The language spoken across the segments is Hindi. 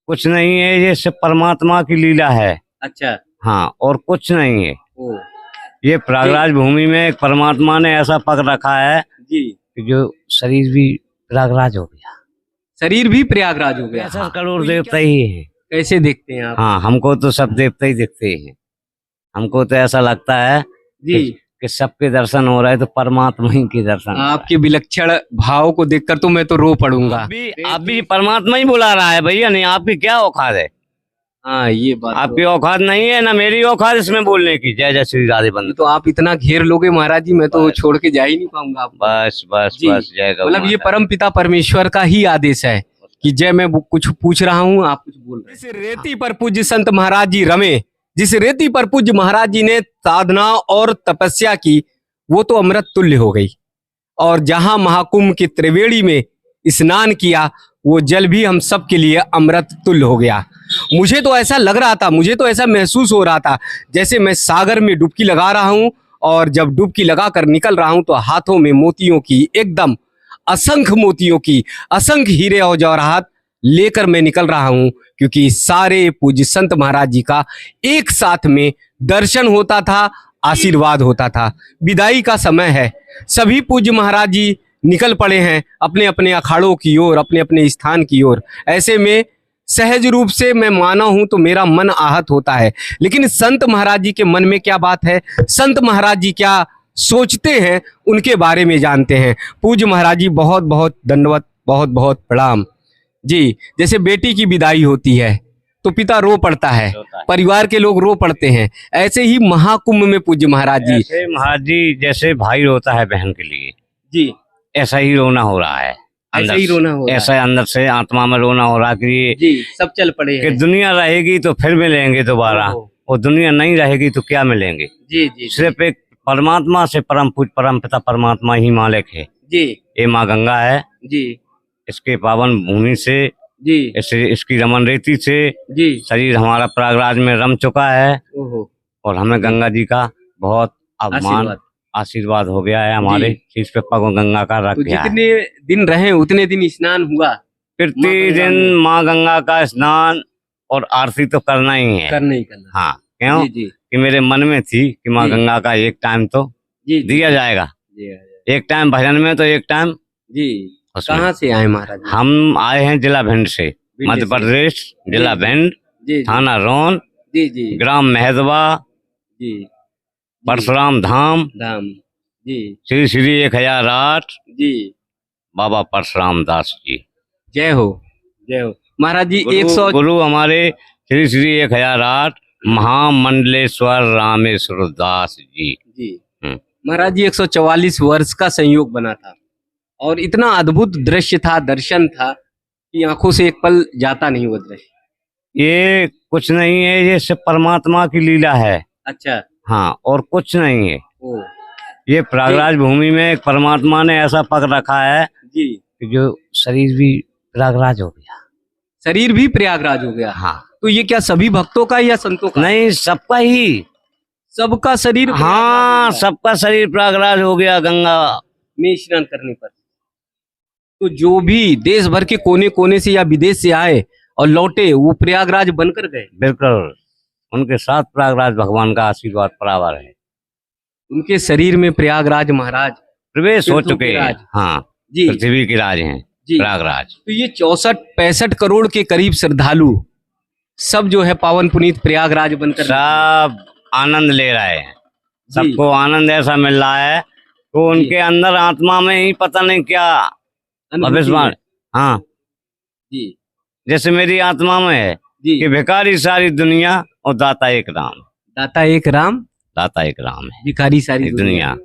कुछ नहीं है, ये सिर्फ परमात्मा की लीला है। अच्छा। हाँ, और कुछ नहीं है। ओ ये प्रयागराज भूमि में एक परमात्मा ने ऐसा पग रखा है जी, कि जो शरीर भी प्रयागराज हो गया। शरीर भी प्रयागराज हो गया। 65 करोड़ देवता ही है। कैसे देखते हैं आप? हाँ, हमको तो सब देवता ही दिखते हैं। हमको तो ऐसा लगता है जी, कि सबके दर्शन हो रहे हैं तो परमात्मा ही के दर्शन हो रहे हैं। आपके विलक्षण भाव को देखकर तो मैं तो रो पड़ूंगा। अभी परमात्मा ही बुला रहा है भैया, नहीं आपकी क्या औकात है? हाँ, ये बात आपकी औकात नहीं है, ना मेरी औकात इसमें बोलने की। जय जय श्री राधे बंद। तो आप इतना घेर लोगे महाराज जी, मैं तो छोड़ के जा ही नहीं पाऊंगा आपको। बस बस जी, बस, जय गौ मतलब ये माता। परम पिता परमेश्वर का ही आदेश है कि जय मैं कुछ पूछ रहा हूँ, आप कुछ बोल रहे हैं। जिस रेती पर पूज्य संत महाराज जी रमे, जिस रेती पर पूज्य महाराज जी ने साधना और तपस्या की, वो तो अमृत तुल्य हो गई। और जहां महाकुंभ की त्रिवेणी में स्नान किया, वो जल भी हम सब के लिए अमृत तुल्य हो गया। मुझे तो ऐसा लग रहा था, मुझे तो ऐसा महसूस हो रहा था जैसे मैं सागर में डुबकी लगा रहा हूं, और जब डुबकी लगाकर निकल रहा हूं तो हाथों में मोतियों की एकदम असंख्य मोतियों की, असंख्य हीरे और जवाहरात लेकर मैं निकल रहा हूं, क्योंकि सारे पूज्य संत महाराज जी का एक साथ में दर्शन होता था, आशीर्वाद होता था। विदाई का समय है, सभी पूज्य महाराज जी निकल पड़े हैं अपने अपने अखाड़ों की ओर, अपने अपने स्थान की ओर। ऐसे में सहज रूप से मैं माना हूं तो मेरा मन आहत होता है, लेकिन संत महाराज जी के मन में क्या बात है, संत महाराज जी क्या सोचते हैं, उनके बारे में जानते हैं। पूज्य महाराज जी बहुत बहुत दंडवत, बहुत बहुत प्रणाम जी। जैसे बेटी की विदाई होती है तो पिता रो पड़ता है, परिवार के लोग रो पड़ते हैं, ऐसे ही महाकुंभ में पूज्य महाराज जी, ऐसे महाराज जी जैसे भाई रोता है बहन के लिए जी, ऐसा ही रोना हो रहा है। ऐसा ही रोना हो रहा है। ऐसा अंदर से आत्मा में रोना हो रहा कि जी, सब चल पड़े कि हैं। दुनिया रहेगी तो फिर मिलेंगे दोबारा, और दुनिया नहीं रहेगी तो क्या मिलेंगे। जी जी सिर्फ एक परमात्मा से परम पूज परम पिता परमात्मा ही मालिक है। जी ये माँ गंगा है, जी इसके पावन भूमि से, जी इसकी रमन रेती से जी। शरीर हमारा प्रयागराज में रम चुका है, ओहो, और हमें गंगा जी का बहुत अभिमान आशीर्वाद हो गया है। हमारे शीश पे पग गंगा का रख तो गया है। जितने दिन रहे उतने दिन स्नान हुआ, प्रतिदिन माँ गंगा का स्नान और आरती तो करना ही है। करना ही करना। हाँ, क्यों? जी जी कि मेरे मन में थी कि माँ गंगा का एक टाइम तो जी दिया जाएगा। एक टाइम भजन में तो एक टाइम जी। कहाँ से आए महाराज? हम आए हैं जिला भिंड से, मध्य प्रदेश, जिला भिंड, थाना रोन, जी जी, ग्राम महदवा, जी, परशुराम धाम, धाम जी, श्री श्री 1008 जी। बाबा परशुराम दास जी। जय हो, जय हो महाराज जी। 100 गुरु हमारे श्री श्री 1008 महामंडलेश्वर रामेश्वर दास जी। जी महाराज जी, 144 वर्ष का संयोग बना था, और इतना अद्भुत दृश्य था, दर्शन था कि आंखों से एक पल जाता नहीं वो दृश्य। ये कुछ नहीं है, ये सिर्फ परमात्मा की लीला है। अच्छा। हाँ, और कुछ नहीं है। ओ ये प्रयागराज भूमि में एक परमात्मा ने ऐसा पग रखा है जी कि जो शरीर भी प्रयागराज हो गया। शरीर भी प्रयागराज हो गया। हाँ, तो ये क्या सभी भक्तों का या संतों का? नहीं, सबका ही, सबका शरीर। हाँ, सबका शरीर प्रयागराज हो गया गंगा में स्नान करने पर। तो जो भी देश भर के कोने कोने से या विदेश से आए और लौटे, वो प्रयागराज बनकर गए। बिल्कुल, उनके साथ प्रयागराज भगवान का आशीर्वाद बराबर है। उनके शरीर में प्रयागराज महाराज प्रवेश हो चुके हैं। हाँ जी, पृथ्वी के राज हैं प्रयागराज। तो ये 64-65 करोड़ के करीब श्रद्धालु सब जो है पावन पुनीत प्रयागराज बनकर सब आनंद ले रहे हैं। सबको आनंद ऐसा मिल रहा है तो उनके अंदर आत्मा में ही पता नहीं क्या अभिमान। हाँ जी, जैसे मेरी आत्मा में है कि भिखारी सारी दुनिया और दाता एक राम। दाता एक राम, दाता एक राम है, भिखारी सारी दुनिया।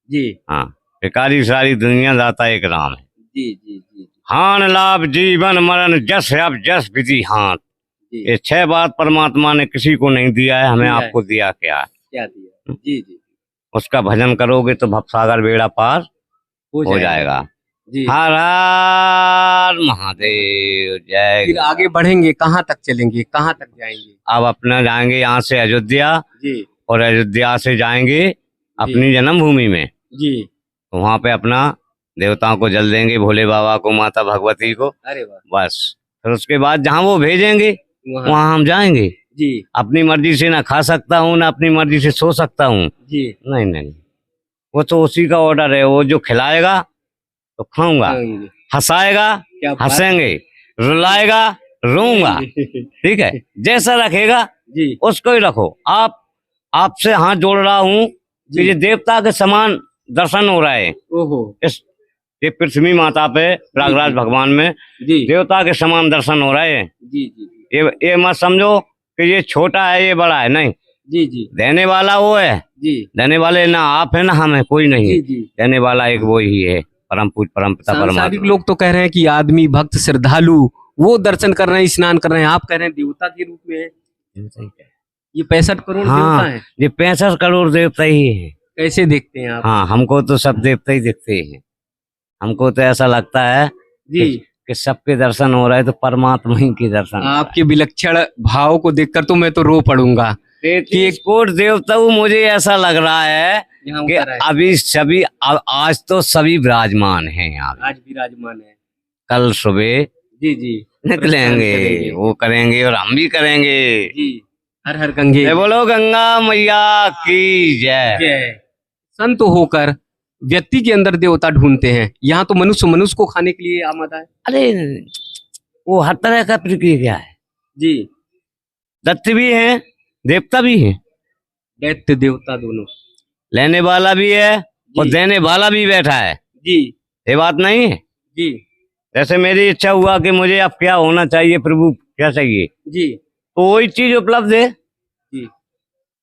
जी हाँ, भिखारी सारी दुनिया, दाता एक राम है। जी जी जी। हान लाभ जीवन मरण जस अब जस विधि हाथ। ये 6 बात परमात्मा ने किसी को नहीं दिया है, हमें आपको दिया क्या दिया? जी जी। उसका भजन करोगे तो भवसागर बेड़ा पार हो जाएगा। हर हर महादेव, जय। फिर आगे बढ़ेंगे, कहाँ तक चलेंगे, कहाँ तक जाएंगे? अब अपना जाएंगे यहाँ से अयोध्या जी, और अयोध्या से जाएंगे अपनी जन्मभूमि में जी। तो वहाँ पे अपना देवताओं को जल देंगे, भोले बाबा को, माता भगवती को। अरे वाह। बस फिर उसके बाद जहाँ वो भेजेंगे वहाँ वहाँ हम जाएंगे। जी अपनी मर्जी से ना खा सकता हूँ ना अपनी मर्जी से सो सकता हूँ। जी नहीं नहीं, वो तो उसी का ऑर्डर है। वो जो खिलाएगा तो खाऊंगा, खाएंगे। हंसाएगा क्या बात हंसेंगे, रुलाएगा रोऊंगा। ठीक है, जैसा रखेगा जी उसको ही रखो। आपसे हाथ जोड़ रहा हूँ कि जी ये देवता के समान दर्शन हो रहा है ओहो इस ये पृथ्वी माता पे, प्रयागराज जी। भगवान में जी देवता के समान दर्शन हो रहे हैं। जी जी ये मत समझो कि ये छोटा है ये बड़ा है, नहीं। जी जी देने वाला वो है, जी देने वाले ना आप है ना हम है, कोई नहीं जी है। जी देने वाला एक वो ही है, परम पूज परम पिता सांसारिक परमात्मा। लोग तो कह रहे हैं कि आदमी भक्त श्रद्धालु वो दर्शन कर रहे हैं, स्नान कर रहे हैं, आप कह रहे हैं देवता के रूप में है। ये 65 करोड़ देवता हाँ, है, ये 65 करोड़ देवता ही है। कैसे देखते हैं आप? हाँ, हमको तो सब देवता ही दिखते हैं। हमको तो ऐसा लगता है जी कि सबके दर्शन हो रहे हैं तो परमात्मा ही के दर्शन हो रहे हैं। आपके विलक्षण भाव को देखकर तो मैं तो रो पड़ूंगा कि एक कोट देवता मुझे ऐसा लग रहा है यहाँ कि उतर आए। अभी सभी आज तो सभी विराजमान हैं यहाँ। आज विराजमान है। कल सुबह जी जी निकलेंगे, करेंगे। वो करेंगे और हम भी करेंगे। जी हर हर गंगे जय बोलो गंगा मैया की जय। जय। संत होकर व्यक्ति के अंदर देवता ढूंढते हैं, यहाँ तो मनुष्य मनुष्य को खाने के लिए आमादा है। अरे वो हर तरह का प्रक्रिया है। जी दैत्य भी है, देवता भी है, दैत्य देवता दोनों। लेने वाला भी है और जी। देने वाला भी बैठा है। जी ये बात नहीं है। जी जैसे मेरी इच्छा हुआ कि मुझे अब क्या होना चाहिए, प्रभु क्या चाहिए, जी तो वही चीज उपलब्ध है। जी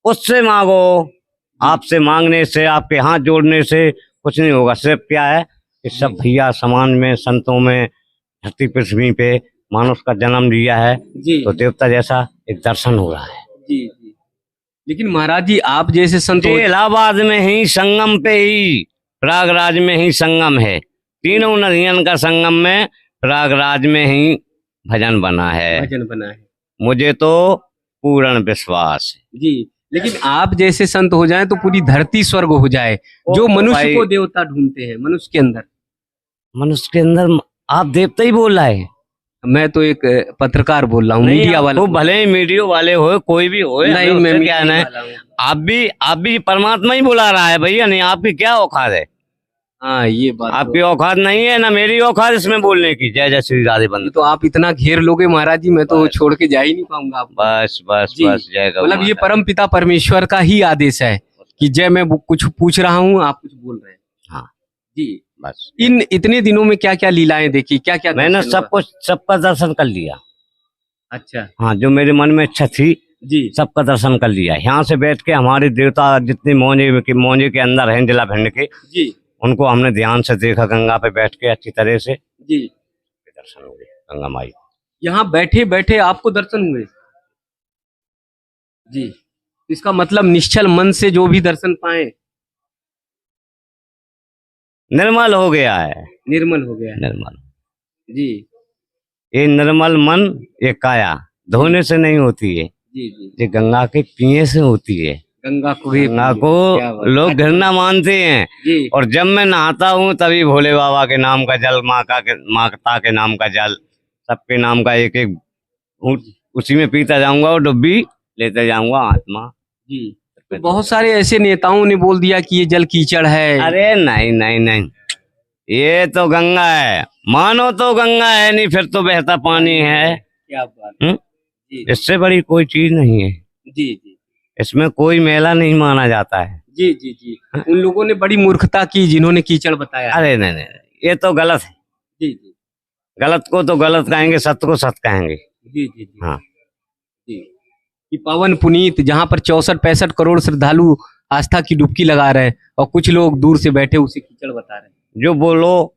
उससे मांगो। आपसे मांगने से, आपके हाथ जोड़ने से कुछ नहीं होगा। सिर्फ क्या है कि सब भैया समाज में, संतों में, धरती पृथ्वी पे मानुष का जन्म लिया है जी तो देवता जैसा एक दर्शन हो रहा है। जी जी। लेकिन महाराज जी आप जैसे संत ये इलाहाबाद में ही संगम पे ही, प्रयागराज में ही संगम है। तीनों नदियों का संगम में प्रयागराज में ही भजन बना है। भजन बना है। मुझे तो पूर्ण विश्वास है। जी लेकिन आप जैसे संत हो जाएं तो पूरी धरती स्वर्ग हो जाए। जो तो मनुष्य भाई- को देवता ढूंढते हैं मनुष्य के अंदर। मनुष्य के अंदर आप देवता ही बोल रहा है। मैं तो एक पत्रकार बोल रहा हूँ, नहीं, मीडिया आप वाला। तो भले ही मीडिया वाले हो, कोई भी हो, नहीं मैं क्या है मीडिया ना, वाला हूँ। आप भी परमात्मा ही बुला रहा है भैया। नहीं, आपकी क्या औकात है? हाँ ये बात आपकी औकात नहीं है ना मेरी औकात इसमें बोलने की। जय जय श्री राधे तो, बंद। तो आप इतना घेर लोगे महाराज जी, मैं तो छोड़ के जा ही नहीं पाऊंगा आपको। बस बस जी। बस, जय गौ मतलब ये माता। परम पिता परमेश्वर का ही आदेश है कि जय मैं कुछ पूछ रहा हूँ आप कुछ बोल रहे हैं। हाँ जी बस। इन इतने दिनों में क्या क्या लीलाएं देखी, क्या क्या मैंने सब कुछ, सबका दर्शन कर लिया। अच्छा हाँ, जो मेरे मन में इच्छा थी जी सबका दर्शन कर लिया। यहाँ से बैठ के हमारे देवता जितने मौजे के अंदर हैं जिला भिंड के, जी उनको हमने ध्यान से देखा। गंगा पे बैठ के अच्छी तरह से जी दर्शन हो गए गंगा माई। यहाँ बैठे बैठे आपको दर्शन हुए? जी इसका मतलब निश्चल मन से जो भी दर्शन पाए निर्मल हो गया है। निर्मल हो गया है। निर्मल, जी ये निर्मल मन, ये काया धोने से नहीं होती है, जी जी ये गंगा के पीने से होती है। गंगा को भी गंगा क्या को बात। लोग घृणा मानते हैं, जी और जब मैं नहाता हूँ तभी भोले बाबा के नाम का जल, माता के नाम का जल, सबके नाम का एक एक घूंट उसी में पीता जाऊंगा और डुब्बी लेते जाऊंगा आत्मा। जी तो बहुत सारे ऐसे नेताओं ने बोल दिया कि ये जल कीचड़ है। अरे नहीं नहीं नहीं, ये तो गंगा है। मानो तो गंगा है, नहीं फिर तो बहता पानी है। क्या बात। जी इससे बड़ी कोई चीज नहीं है। जी जी इसमें कोई मेला नहीं माना जाता है। जी जी जी उन लोगों ने बड़ी मूर्खता की जिन्होंने कीचड़ बताया। अरे नहीं नहीं, ये तो गलत है। जी जी गलत को तो गलत कहेंगे, सत्य को सत्य कहेंगे। जी जी जी हाँ जी कि पावन पुनीत जहाँ पर 64-65 करोड़ श्रद्धालु आस्था की डुबकी लगा रहे हैं और कुछ लोग दूर से बैठे उसे कीचड़ बता रहे हैं। जो बोलो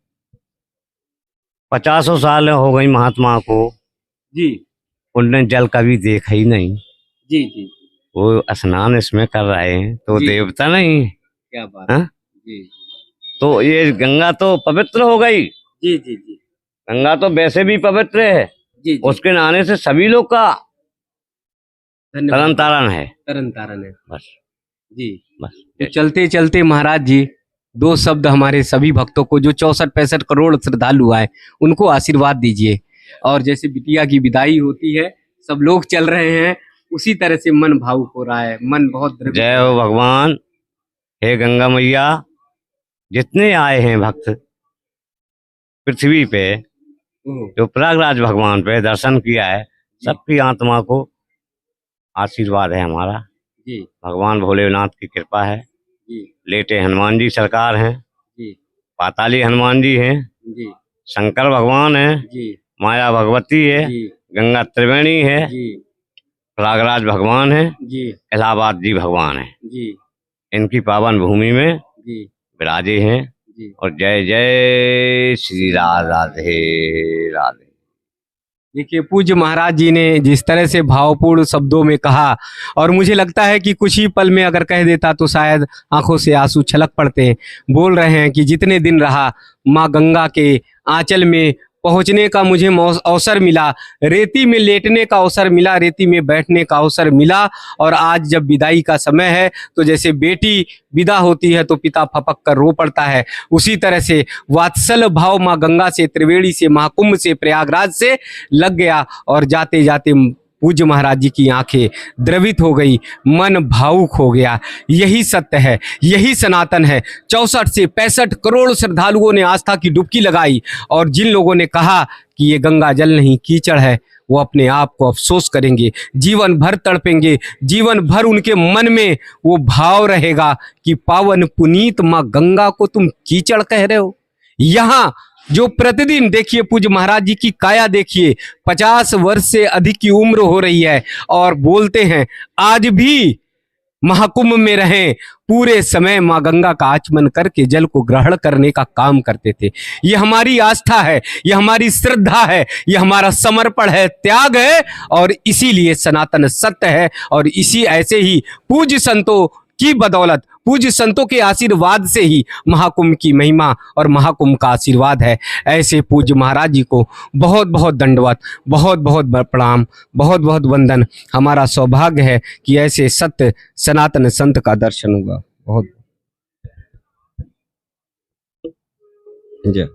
50 साल हो गई महात्मा को, जी उनने जल कभी देखा ही नहीं। जी जी वो स्नान इसमें कर रहे हैं तो जी। देवता नहीं है। क्या बात। हाँ? जी तो ये गंगा तो पवित्र हो गई। जी जी जी गंगा तो वैसे भी पवित्र है, जी उसके नहाने से सभी लोग का धन्यवाद। तरन तारण है। तरन तारण है। बस जी बस। तो चलते चलते महाराज जी 2 शब्द हमारे सभी भक्तों को जो 64-65 करोड़ श्रद्धालु आए उनको आशीर्वाद दीजिए। और जैसे बिटिया की विदाई होती है, सब लोग चल रहे हैं, उसी तरह से मन भावुक हो रहा है, मन बहुत द्रवित जय हो हो रहा है। भगवान, हे गंगा मैया। जितने आए हैं भक्त पृथ्वी पे, ओह, जो प्रयागराज भगवान पे दर्शन किया है, सबकी आत्मा को आशीर्वाद है हमारा। जी भगवान भोलेनाथ की कृपा है। जी लेटे हनुमान जी सरकार हैं, जी पाताली हनुमान जी हैं, जी शंकर भगवान है, जी माया भगवती है, जी गंगा त्रिवेणी है, जी प्रयागराज भगवान है, जी इलाहाबाद जी भगवान है। जी इनकी पावन भूमि में जी विराजे हैं। जी। और जय जय श्री राधे राधे। देखिए पूज्य महाराज जी ने जिस तरह से भावपूर्ण शब्दों में कहा, और मुझे लगता है कि कुछ ही पल में अगर कह देता तो शायद आंखों से आंसू छलक पड़ते हैं। बोल रहे हैं कि जितने दिन रहा माँ गंगा के आंचल में पहुंचने का मुझे अवसर मिला, रेती में लेटने का अवसर मिला, रेती में बैठने का अवसर मिला, और आज जब विदाई का समय है तो जैसे बेटी विदा होती है तो पिता फपक कर रो पड़ता है, उसी तरह से वात्सल भाव माँ गंगा से, त्रिवेणी से, महाकुंभ से, प्रयागराज से लग गया। और जाते जाते पूज्य महाराज जी की आंखें द्रवित हो गई, मन भावुक हो गया। यही सत्य है, यही सनातन है। 64 से 65 करोड़ श्रद्धालुओं ने आस्था की डुबकी लगाई, और जिन लोगों ने कहा कि ये गंगा जल नहीं कीचड़ है, वो अपने आप को अफसोस करेंगे, जीवन भर तड़पेंगे, जीवन भर उनके मन में वो भाव रहेगा कि पावन पुनीत माँ गंगा को तुम कीचड़ कह रहे हो। यहाँ जो प्रतिदिन देखिए पूज्य महाराज जी की काया देखिए, 50 वर्ष से अधिक की उम्र हो रही है, और बोलते हैं आज भी महाकुंभ में रहें, पूरे समय माँ गंगा का आचमन करके जल को ग्रहण करने का काम करते थे। ये हमारी आस्था है, ये हमारी श्रद्धा है, ये हमारा समर्पण है, त्याग है, और इसीलिए सनातन सत्य है। और इसी ऐसे ही पूज्य संतों की बदौलत, पूज्य संतों के आशीर्वाद से ही महाकुंभ की महिमा और महाकुंभ का आशीर्वाद है। ऐसे पूज्य महाराज जी को बहुत बहुत दंडवत, बहुत बहुत प्रणाम, बहुत बहुत वंदन। हमारा सौभाग्य है कि ऐसे सत्य सनातन संत का दर्शन हुआ। बहुत जय।